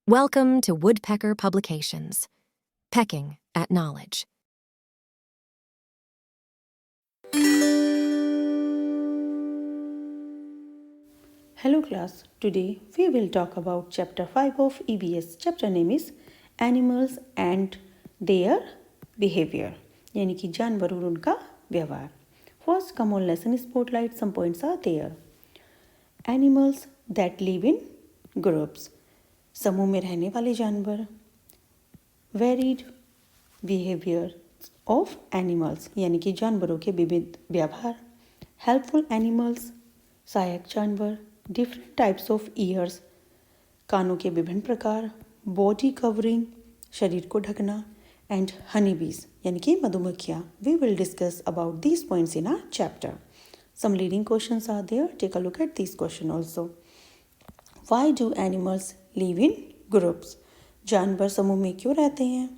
Welcome to Woodpecker Publications, Pecking at Knowledge. Hello class, today we will talk about chapter 5 of EVS. Chapter name is Animals and their behavior, यानी कि जानवर और उनका व्यवहार. First come on lesson spotlight, some points are there. Animals that live in groups, समूह में रहने वाले जानवर. Varied behavior of animals, यानी कि जानवरों के विविध व्यवहार. Helpful animals, सहायक जानवर. Different types of ears, कानों के विभिन्न प्रकार. Body covering, शरीर को ढकना. And honeybees, यानी कि मधुमक्खियाँ. We will discuss about these points in our chapter. Some leading questions are there. Take a look at these questions also. Why do animals live in groups? जानवर समूह में क्यों रहते हैं?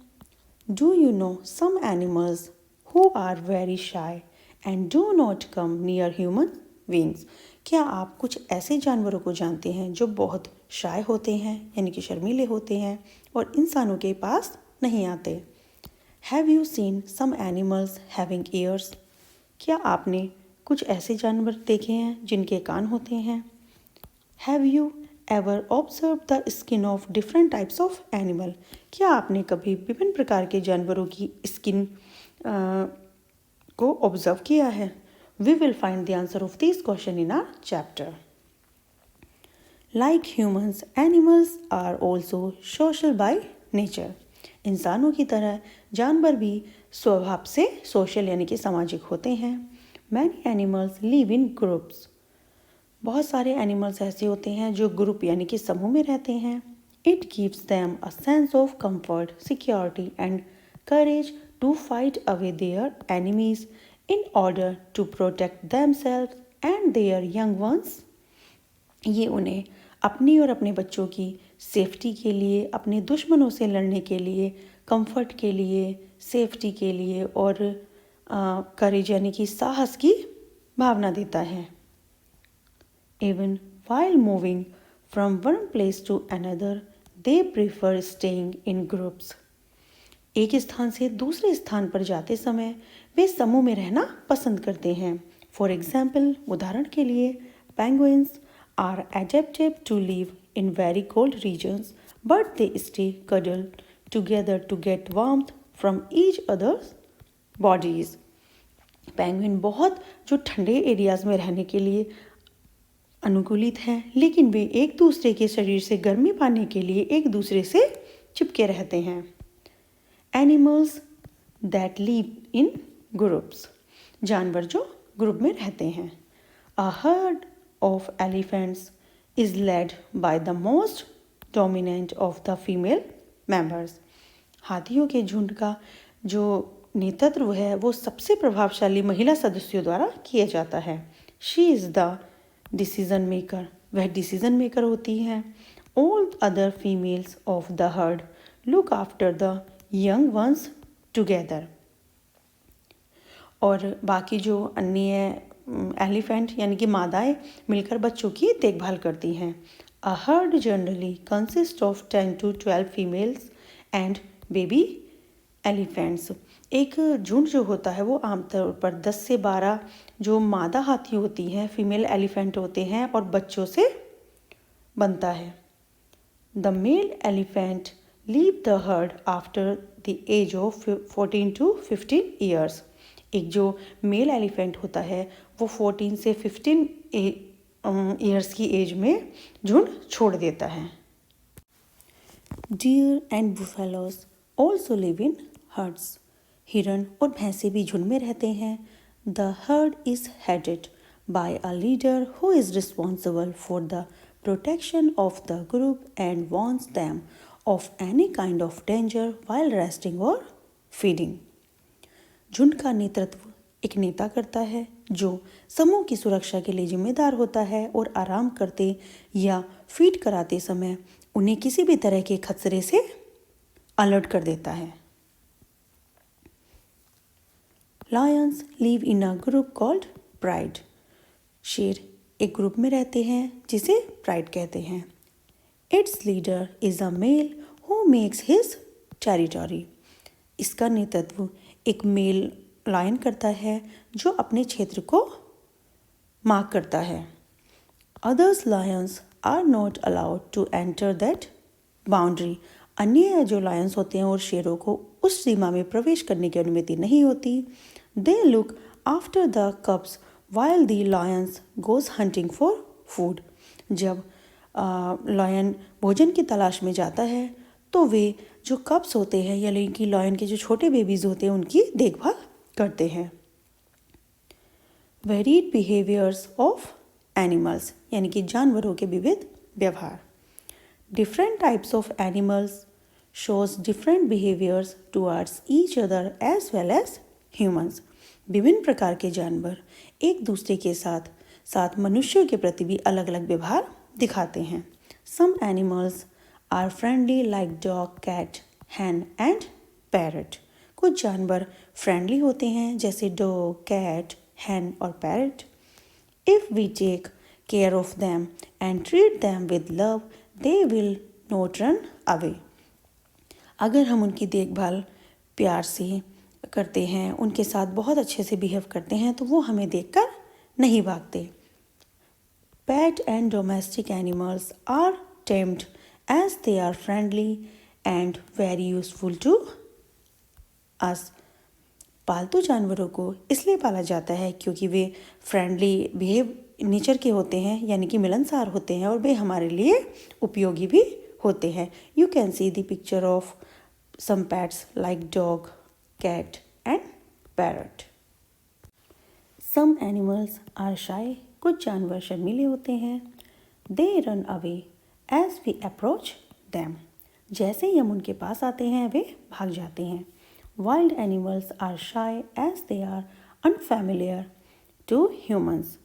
Do you know some animals who are very shy and do not come near human beings? क्या आप कुछ ऐसे जानवरों को जानते हैं जो बहुत शाय होते हैं यानी कि शर्मीले होते हैं और इंसानों के पास नहीं आते? Have you seen some animals having ears? क्या आपने कुछ ऐसे जानवर देखे हैं जिनके कान होते हैं? Have you ever observed the skin of different types of animal? क्या आपने कभी विभिन्न प्रकार के जानवरों की स्किन को ऑब्जर्व किया है? We will find the answer of this question in our chapter. Like humans, animals are also social by nature. इंसानों की तरह जानवर भी स्वभाव से सोशल यानी कि सामाजिक होते हैं. Many animals live in groups. बहुत सारे एनिमल्स ऐसे होते हैं जो ग्रुप यानी कि समूह में रहते हैं. It gives them a sense of comfort, security and courage to fight away their enemies in order to protect themselves and their young ones. ये उन्हें अपनी और अपने बच्चों की सेफ्टी के लिए, अपने दुश्मनों से लड़ने के लिए, कंफर्ट के लिए, सेफ्टी के लिए और करेज यानी कि साहस की भावना देता है. Even while moving from one place to another, they prefer staying in groups. एक स्थान से दूसरे स्थान पर जाते समय वे समूह में रहना पसंद करते हैं. For example, उदाहरण के लिए, penguins are adapted to live in very cold regions, but they stay cuddled together to get warmth from each other's bodies. Penguin बहुत जो ठंडे एरियाज में रहने के लिए अनुकूलित हैं, लेकिन वे एक दूसरे के शरीर से गर्मी पाने के लिए एक दूसरे से चिपके रहते हैं. Animals that live in groups, जानवर जो ग्रुप में रहते हैं. A herd of elephants is led by the most dominant of the female members. हाथियों के झुंड का जो नेतृत्व है वो सबसे प्रभावशाली महिला सदस्यों द्वारा किया जाता है. She is the decision maker, वह डिसीजन मेकर होती हैं. All other females of the herd look after the young ones together. और बाकी जो अन्य एलिफेंट यानी कि मादाएं मिलकर बच्चों की देखभाल करती हैं. A herd generally consists of 10 to 12 females and baby elephants. एक झुंड जो होता है वो आमतौर पर 10 से 12 जो मादा हाथी होती हैं, फीमेल एलिफेंट होते हैं और बच्चों से बनता है. The male elephant leave the herd after the age of 14 to 15 years. एक जो मेल एलिफेंट होता है वो 14 से 15 ईयर्स की एज में झुंड छोड़ देता है. Deer and buffaloes also live in herds. हिरण और भैंसे भी झुंड में रहते हैं. The herd is headed by a leader who is responsible for the protection of the group and warns them of any kind of danger while resting or feeding. झुंड का नेतृत्व एक नेता करता है जो समूह की सुरक्षा के लिए जिम्मेदार होता है और आराम करते या फीड कराते समय उन्हें किसी भी तरह के खतरे से अलर्ट कर देता है. Lions live in a group called pride. शेर एक ग्रुप में रहते हैं जिसे प्राइड कहते हैं. Its leader is a male who makes his territory. इसका नेतृत्व एक मेल लायन करता है जो अपने क्षेत्र को मार्क करता है. Others lions are not allowed to enter that boundary. अन्य जो लायंस होते हैं और शेरों को उस सीमा में प्रवेश करने की अनुमति नहीं होती. They look after the cubs while the lions goes hunting for food. जब लायन भोजन की तलाश में जाता है तो वे जो कब्स होते हैं यानी कि लायन के जो छोटे बेबीज होते हैं उनकी देखभाल करते हैं. वेरिड बिहेवियर्स ऑफ एनिमल्स यानी कि जानवरों के विविध व्यवहार. Different types of animals shows different behaviours towards each other as well as humans. विभिन्न प्रकार के जानवर एक दूसरे के साथ साथ मनुष्यों के प्रति भी अलग अलग व्यवहार दिखाते हैं. Some animals are friendly like dog, cat, hen and parrot. कुछ जानवर फ्रेंडली होते हैं जैसे डॉग, कैट, हैन और parrot. If we take care of them and treat them with love they will not run away. अगर हम उनकी देखभाल प्यार से करते हैं, उनके साथ बहुत अच्छे से बिहेव करते हैं तो वो हमें देखकर नहीं भागते. Pet and domestic animals are tamed as they are friendly and very useful to us. पालतू जानवरों को इसलिए पाला जाता है क्योंकि वे फ्रेंडली बिहेव नेचर के होते हैं यानी कि मिलनसार होते हैं और वे हमारे लिए उपयोगी भी होते हैं. You can see the picture of some pets like dog, cat and parrot. Some animals are shy. कुछ जानवर शर्मीले होते हैं. They run away as we approach them. जैसे ही हम उनके पास आते हैं वे भाग जाते हैं. Wild animals are shy as they are unfamiliar to humans.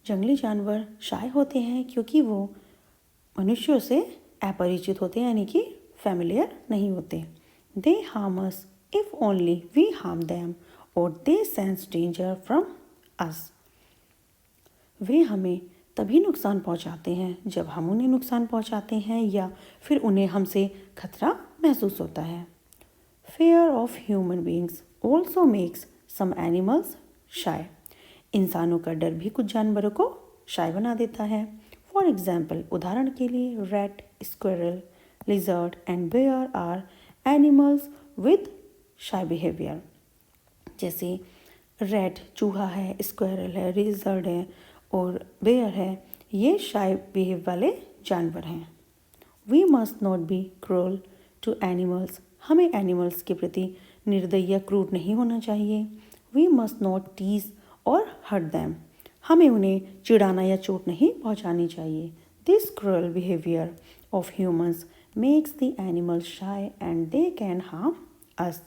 जंगली जानवर शाय होते हैं क्योंकि वो मनुष्यों से अपरिचित होते हैं यानी कि फैमिलियर नहीं होते. They harm us if only we harm them or they sense danger from us. वे हमें तभी नुकसान पहुंचाते हैं जब हम उन्हें नुकसान पहुंचाते हैं या फिर उन्हें हमसे खतरा महसूस होता है. Fear of human beings also makes some animals shy. इंसानों का डर भी कुछ जानवरों को शाय बना देता है. फॉर एग्जाम्पल, उदाहरण के लिए rat, squirrel, lizard and bear are animals with shy behaviour. जैसे रैट चूहा है, स्क्विरल है, लिजर्ड है और बेयर है, ये शाय बिहेव वाले जानवर हैं. We must not be cruel to animals. हमें एनिमल्स के प्रति निर्दयी या क्रूर नहीं होना चाहिए. वी मस्ट नॉट टीज और हर्ट दैम. हमें उन्हें चिढ़ाना या चोट नहीं पहुंचानी चाहिए. This cruel behaviour of humans makes the animals shy and they can harm us.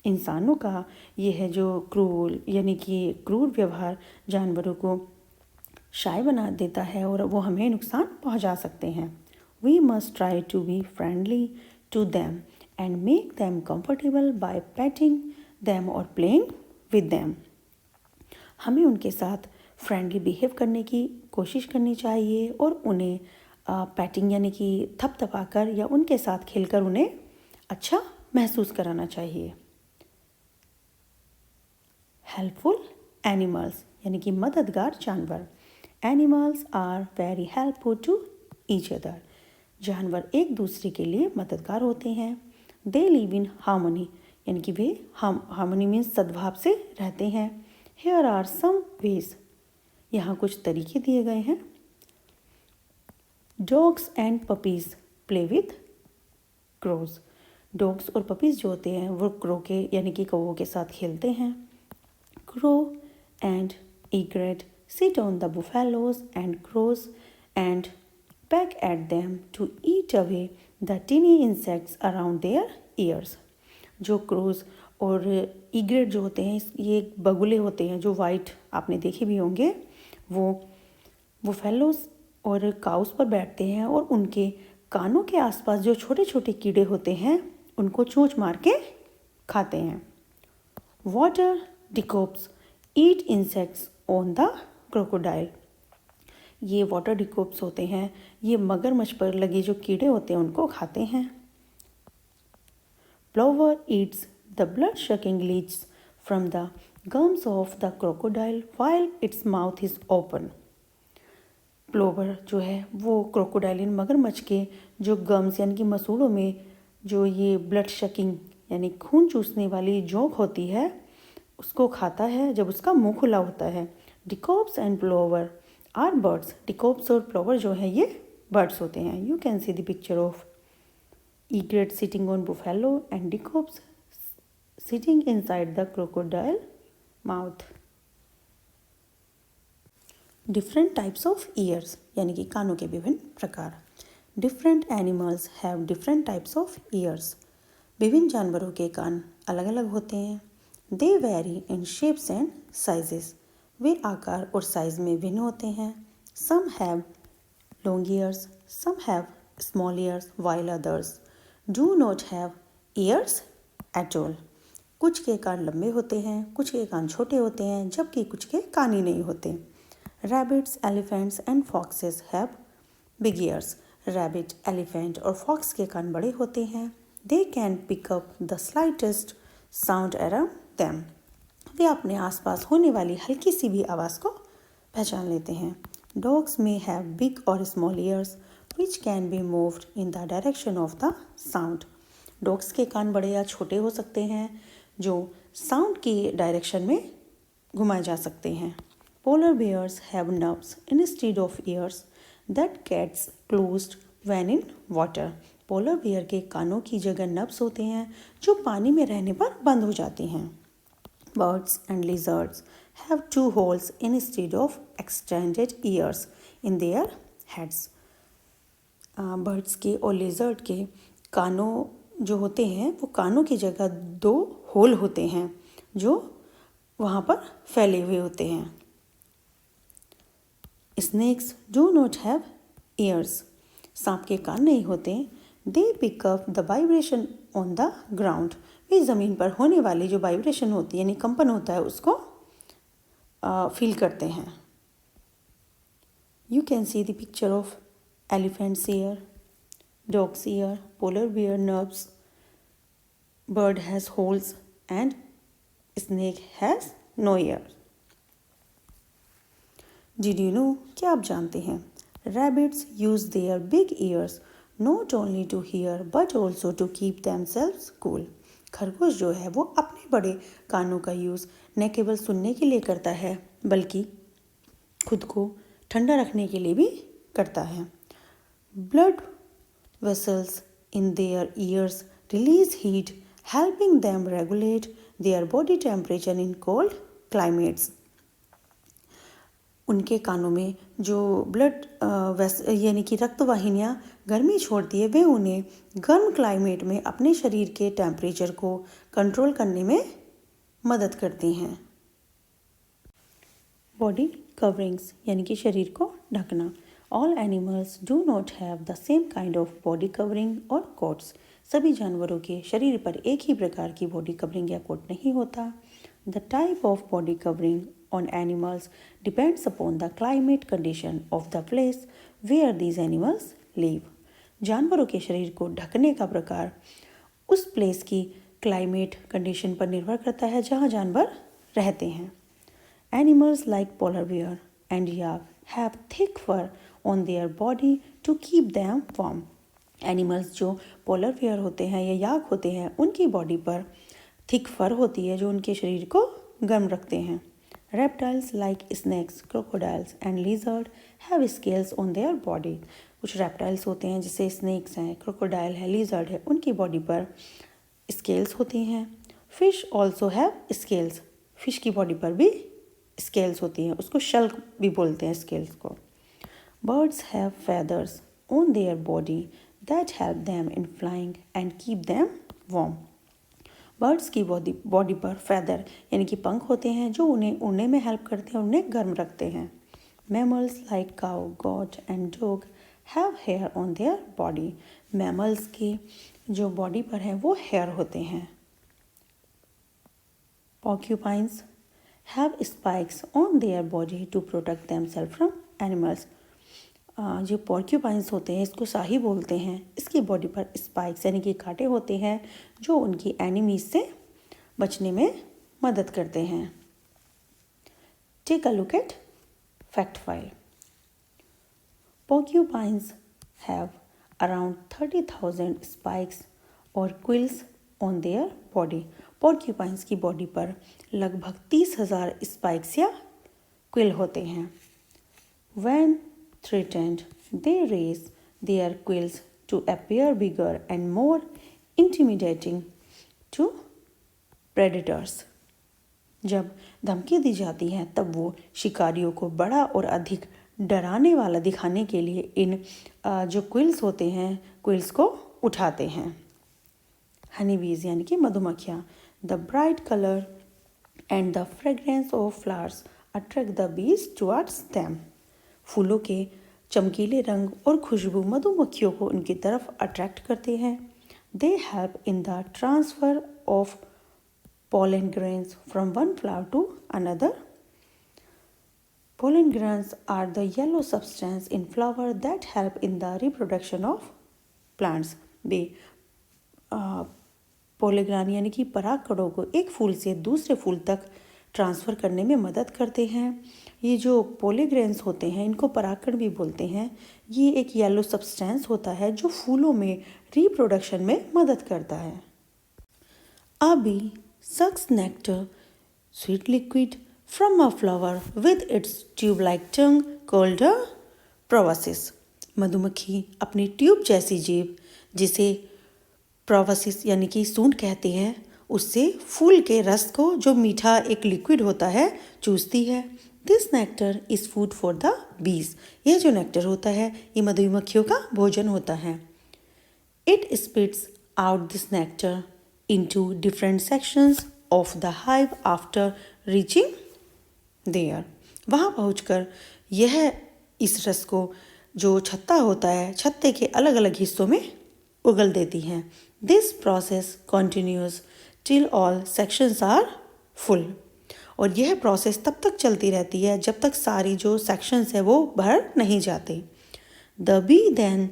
इंसानों का यह जो क्रूर यानी कि क्रूर व्यवहार जानवरों को शाय बना देता है और वो हमें नुकसान पहुंचा सकते हैं. We must try to be friendly to them and make them comfortable by petting them और प्लेइंग विद दैम. हमें उनके साथ फ्रेंडली बिहेव करने की कोशिश करनी चाहिए और उन्हें पैटिंग यानी कि थपथपाकर या उनके साथ खेलकर उन्हें अच्छा महसूस कराना चाहिए. हेल्पफुल एनिमल्स यानी कि मददगार जानवर. Animals are very helpful to each other. जानवर एक दूसरे के लिए मददगार होते हैं. दे लिव इन हार्मनी यानी कि वे हार्मनी मीन्स सद्भाव से रहते हैं. Here are some ways. यहाँ कुछ तरीके दिए गए हैं. Dogs and puppies play with crows. Dogs और पपीज जो होते हैं वो क्रो के यानी कि कौवों के साथ खेलते हैं. Crow and egret sit on the buffaloes and crows and peck at them to eat away the tiny insects around their ears. जो क्रोज और ईग्रेट जो होते हैं ये बगुले होते हैं जो वाइट आपने देखे भी होंगे. वो बुफेलोज और काउस पर बैठते हैं और उनके कानों के आसपास जो छोटे छोटे कीड़े होते हैं उनको चोंच मार के खाते हैं. Water dikkops eat insects on the crocodile. ये वाटर डिकोप्स होते हैं, ये मगरमच्छ पर लगे जो कीड़े होते हैं उनको खाते हैं। Plover eats the blood-sucking leaves from the gums of the crocodile while its mouth is open. Plover जो है वो क्रोकोडाइलिन मगरमच्छ के जो गम्स यानी कि मसूड़ों में जो ये ब्लड शकिंग यानी खून चूसने वाली जोंक होती है उसको खाता है जब उसका मुंह खुला होता है। डिकोप्स एंड प्लोवर आर बर्ड्स। डिकोप्स और प्लोवर जो है ये बर्ड्स होते हैं। You can see the picture of egret sitting on buffalo and dicops sitting inside the crocodile mouth. Different types of ears यानी कि कानों के विभिन्न प्रकार। Different animals have different types of ears. विभिन्न जानवरों के कान अलग अलग होते हैं। They vary in shapes and sizes. वे आकार और साइज में भिन्न होते हैं। Some have long ears, some have small ears, while others do not have ears at all. कुछ के कान लंबे होते हैं, कुछ के कान छोटे होते हैं, जबकि कुछ के कान ही नहीं होते। Rabbits, elephants and foxes have big ears. Rabbit, elephant और fox के कान बड़े होते हैं। They can pick up the slightest sound around them. वे अपने आसपास होने वाली हल्की सी भी आवाज़ को पहचान लेते हैं। Dogs may have big or small ears which can be moved in the direction of the sound. Dogs के कान बड़े या छोटे हो सकते हैं जो साउंड की डायरेक्शन में घुमाए जा सकते हैं। Polar bears have nubs instead of ears that gets closed when in water. Polar bear के कानों की जगह नब्स होते हैं जो पानी में रहने पर बंद हो जाती हैं। Birds and lizards have two holes instead of extended ears in their heads. Birds के और लेज़र्ड के कानों जो होते हैं वो कानों की जगह दो होल होते हैं जो वहाँ पर फैले हुए होते हैं। Snakes do not have ears. सांप के कान नहीं होते। They pick up the vibration on the ground. वे ज़मीन पर होने वाली जो वाइब्रेशन होती है यानी कंपन होता है उसको फील करते हैं। You can see the picture of elephant's ear, dog's ear, polar bear nerves, bird has holes and snake has no ear. Did you know? क्या आप जानते हैं? Rabbits use their big ears not only to hear but also to keep themselves cool. खरगोश जो है वो अपने बड़े कानों का यूज़ न केवल सुनने के लिए करता है बल्कि खुद को ठंडा रखने के लिए भी करता है। Blood vessels in their ears release heat, helping them regulate their body temperature in cold climates. उनके कानों में जो ब्लड यानी कि रक्त वाहिनियाँ गर्मी छोड़ती है वे उन्हें गर्म क्लाइमेट में अपने शरीर के टेम्परेचर को कंट्रोल करने में मदद करती हैं। बॉडी कवरिंग्स यानी कि शरीर को ढकना। All animals do not have the same kind of body covering or coats. सभी जानवरों के शरीर पर एक ही प्रकार की बॉडी कवरिंग या कोट नहीं होता। The type of body covering on animals depends upon the climate condition of the place where these animals live. जानवरों के शरीर को ढकने का प्रकार उस प्लेस की क्लाइमेट कंडीशन पर निर्भर करता है जहाँ जानवर रहते हैं। Animals like polar bear and yak have thick fur on their body to keep them warm. Animals जो पोलर बियर होते हैं या याक होते हैं उनकी बॉडी पर थिक फर होती है जो उनके शरीर को गर्म रखते हैं। Reptiles like snakes, crocodiles and lizard have scales on their body. कुछ रेप्टाइल्स होते हैं जैसे स्नेक्स हैं, क्रोकोडाइल है, लिजर्ड है, उनकी बॉडी पर स्केल्स होती हैं। Fish also have scales. Fish की बॉडी पर भी स्केल्स होती हैं, उसको शल्क भी बोलते हैं स्केल्स को। Birds have feathers on their body that help them in flying and keep them warm. Birds की बॉडी पर फैदर यानी कि पंख होते हैं जो उन्हें उड़ने में हेल्प करते हैं, उन्हें गर्म रखते हैं। Mammals like cow, goat and dog have hair on their body. Mammals की जो बॉडी पर है वो हेयर होते हैं। Porcupines have spikes on their body to protect themselves from animals. जो पॉर्क्यूपाइंस होते हैं, इसको शाही बोलते हैं, इसकी बॉडी पर स्पाइक्स यानी कि कांटे होते हैं जो उनकी एनिमीज से बचने में मदद करते हैं। Take a look at fact file. Porcupines have around 30,000 spikes or quills on their body. Porcupines की बॉडी पर लगभग 30,000 स्पाइक्स या क्विल होते हैं। When threatened, they raise their quills to appear bigger and more intimidating to predators. जब धमकी दी जाती है तब वो शिकारियों को बड़ा और अधिक डराने वाला दिखाने के लिए इन जो क्विल्स होते हैं, क्विल्स को उठाते हैं। हनी बीज यानी कि मधुमक्खियाँ। The bright colour and the fragrance of flowers attract the bees towards them. फूलों के चमकीले रंग और खुशबू मधुमक्खियों को उनकी तरफ अट्रैक्ट करते हैं। They help in the transfer of pollen grains from one flower to another. Pollen grains are the yellow substance in flower that help in the reproduction of plants. वे पोलेग्रान यानी कि परागकणों को एक फूल से दूसरे फूल तक ट्रांसफ़र करने में मदद करते हैं। ये जो पोलेग्रेन्स होते हैं, इनको परागकण भी बोलते हैं। ये एक येलो सब्सटेंस होता है जो फूलों में रिप्रोडक्शन में मदद करता है। अभी sucks nectar, sweet liquid from a flower with its tube-like tongue called a proboscis. मधुमक्खी अपनी ट्यूब जैसी जीभ, जिसे प्रोबोसिस यानी कि सूंड कहते हैं, उससे फूल के रस को, जो मीठा एक लिक्विड होता है, चूसती है। This nectar is food for the bees. यह जो नेक्टर होता है, ये मधुमक्खियों का भोजन होता है। It spits out this nectar into different sections of the hive after reaching there. वहाँ पहुँचकर यह इस रस को, जो छत्ता होता है, छत्ते के अलग अलग हिस्सों में उगल देती हैं। This process continues till all sections are full. और यह प्रोसेस तब तक चलती रहती है जब तक सारी जो सेक्शंस है वो भर नहीं जाते। The bee then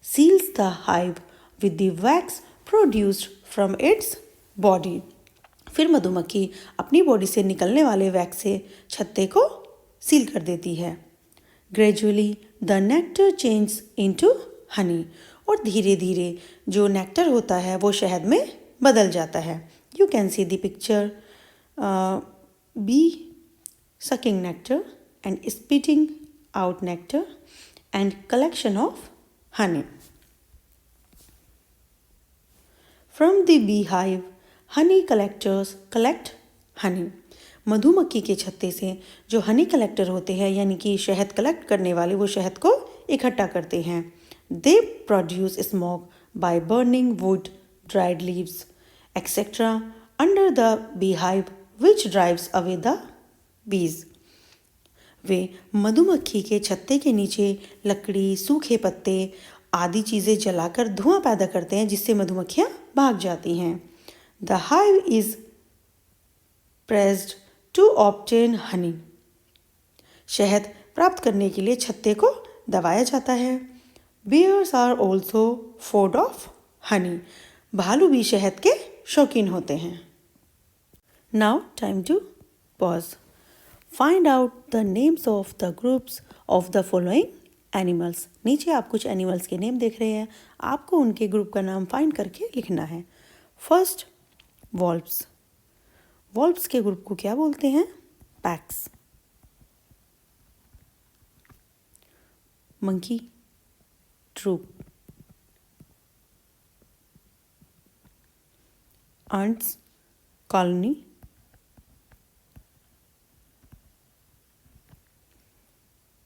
seals the hive with the wax produced from its body. फिर मधुमक्खी अपनी बॉडी से निकलने वाले वैक्स से छत्ते को सील कर देती है। Gradually the nectar changes into honey. और धीरे धीरे जो नेक्टर होता है वो शहद में बदल जाता है। You can see the picture, bee sucking nectar and spitting out nectar and collection of honey. From the beehive, honey collectors collect honey. मधुमक्खी के छत्ते से जो हनी कलेक्टर होते हैं यानी कि शहद कलेक्ट करने वाले, वो शहद को इकट्ठा करते हैं। They produce smoke by burning wood, dried leaves, etc. under the beehive, which drives away the bees. वे मधुमक्खी के छत्ते के नीचे लकड़ी, सूखे पत्ते आदि चीज़ें जलाकर धुआं पैदा करते हैं, जिससे मधुमक्खियाँ भाग जाती हैं। The hive is pressed to obtain honey. शहद प्राप्त करने के लिए छत्ते को दबाया जाता है। Bears are also fond of honey. भालू भी शहद के शौकीन होते हैं। Now time to pause. Find out the names of the groups of the following animals. नीचे आप कुछ एनिमल्स के नेम देख रहे हैं, आपको उनके ग्रुप का नाम फाइंड करके लिखना है। First, wolves. वॉल्व्स के ग्रुप को क्या बोलते हैं? Packs. Monkey, troop. ants, colony।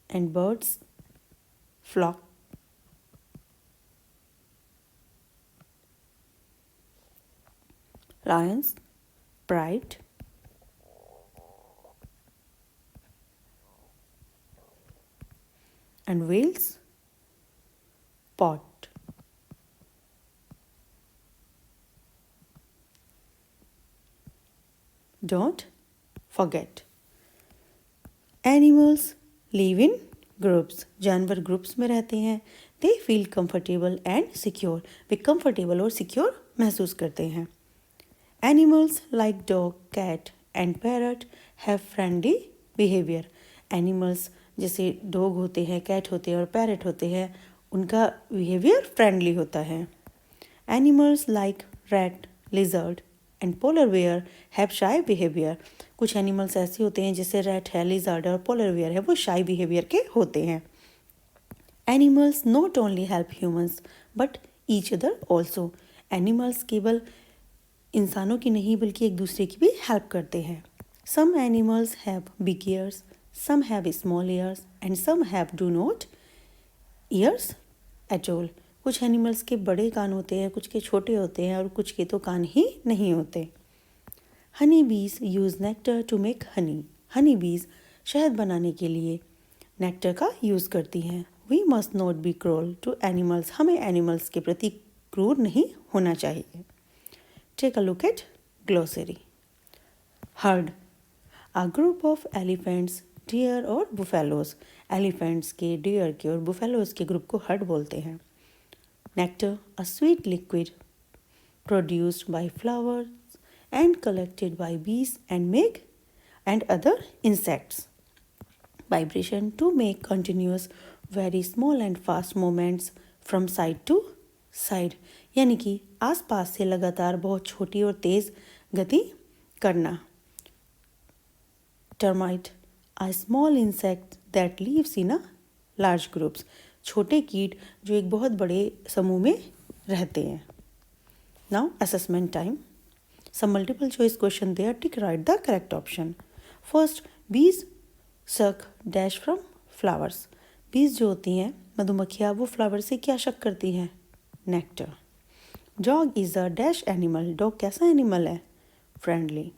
and birds, flock। lions, pride। and whales, pot। Don't forget, animals live in groups, जानवर ग्रुप्स में रहते हैं। They feel comfortable and secure, वे कंफर्टेबल और सिक्योर महसूस करते हैं। Animals like dog, cat and parrot have friendly behaviour. Animals जैसे डॉग होते हैं, कैट होते हैं और पैरट होते हैं, उनका बिहेवियर फ्रेंडली होता है। Animals like rat, lizard and polar bear have shy behaviour. कुछ एनिमल्स ऐसे होते हैं जैसे रैट है, लिजर्ड और पोलर बेयर है, वो शाई बिहेवियर के होते हैं। Animals not only help humans but each other also. Animals केवल इंसानों की नहीं बल्कि एक दूसरे की भी हेल्प करते हैं। Some animals have big ears, some have small ears and some have do not ears at all. कुछ एनिमल्स के बड़े कान होते हैं, कुछ के छोटे होते हैं और कुछ के तो कान ही नहीं होते। Honey bees use nectar to make honey. Honey bees शहद बनाने के लिए नेक्टर का यूज़ करती हैं। We must not be cruel to animals. हमें एनिमल्स के प्रति क्रूर नहीं होना चाहिए। Take a look at glossary. Herd, a group of elephants, deer और buffaloes. Elephants के, deer के और buffaloes के ग्रुप को herd बोलते हैं। Nectar, a sweet liquid produced by flowers and collected by bees and other insects. Vibration, to make continuous, very small and fast movements from side to side, यानी कि आसपास से लगातार बहुत छोटी और तेज गति करना। Termite, a small insect that lives in a large groups. छोटे कीट जो एक बहुत बड़े समूह में रहते हैं। Now assessment time. Some multiple choice question there, tick right the correct option. First, bees suck dash from flowers. बीज जो होती हैं मधुमक्खियाँ, वो फ्लावर से क्या शक करती हैं? Nectar. Dog is a dash animal. Dog कैसा एनिमल है? Friendly.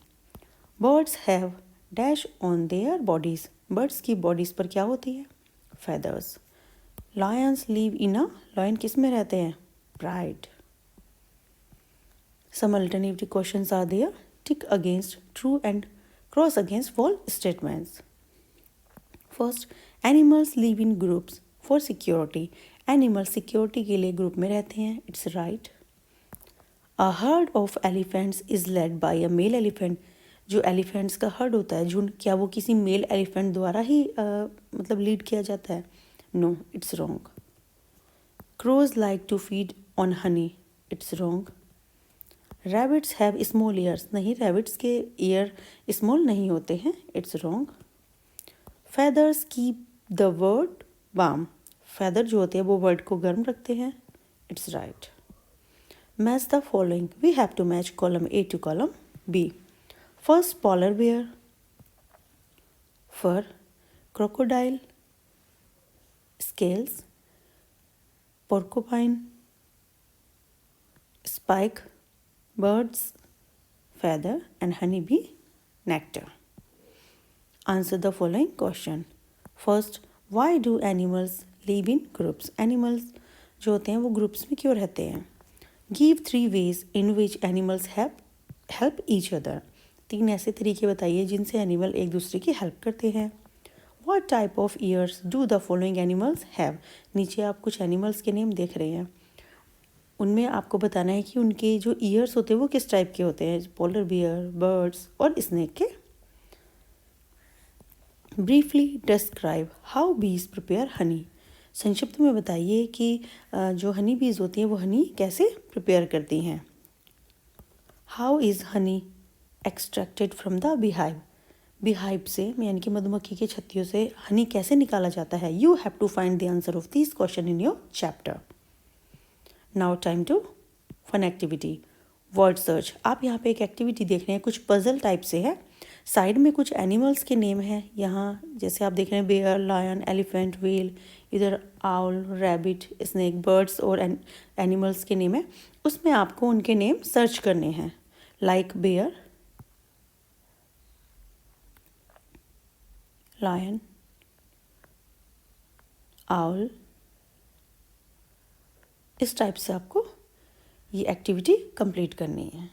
Birds have dash on their bodies. Birds की बॉडीज पर क्या होती है? Feathers. Lions live in a, lion किस में रहते हैं? Pride. Some alternative questions are there, tick against true and cross against false statements. First, animals live in groups for security. Animal security के लिए ग्रुप में रहते हैं, it's right. A herd of elephants is led by a mail elephant. जो elephants का heard होता है, झुंड, क्या वो किसी मेल एलिफेंट द्वारा ही मतलब लीड किया जाता है? No, it's wrong. Crows like to feed on honey, it's wrong. Rabbits have small ears. नहीं, रैबिट्स के ईयर स्मॉल नहीं होते हैं, it's wrong. Feathers keep the bird warm. Feather जो होते हैं वो वर्ड को गर्म रखते हैं, it's right. Match the following, we have to match column A to column B. First, polar bear, fur, crocodile, scales, porcupine, spike, birds, feather and honeybee nectar. Answer the following question. First, why do animals live in groups? Animals जो होते हैं वो groups में क्यों रहते हैं? Give 3 ways in which animals help each other. 3 ऐसे तरीके बताइए जिनसे एनिमल एक दूसरे की हेल्प करते हैं. What type of ears do the following animals have? नीचे आप कुछ एनिमल्स के नेम देख रहे हैं, उनमें आपको बताना है कि उनके जो ईयर्स होते हैं वो किस टाइप के होते हैं. पोलर बियर, बर्ड्स और स्नेक के. ब्रीफली डिस्क्राइब हाउ बीज प्रिपेयर हनी. संक्षिप्त में बताइए कि जो हनी बीज होती हैं वो हनी कैसे प्रिपेयर करती हैं. How is Honey extracted from the beehive. Beehive से यानी कि मधुमक्खी के छत्तियों से हनी कैसे निकाला जाता है. You have to find the answer of this question in your chapter. Now time to fun activity. Word search. आप यहाँ पे एक एक्टिविटी देख रहे हैं, कुछ पजल टाइप से है. साइड में कुछ एनिमल्स के नेम हैं. यहाँ जैसे आप देख रहे हैं बेयर, लायन, एलिफेंट, व्हेल. इधर आउल, रैबिट, स्नेक, बर्ड्स और एनिमल्स के नेम है. उसमें आपको उनके नेम सर्च करने हैं. Like bear, lion, owl. इस टाइप से आपको ये एक्टिविटी कंप्लीट करनी है.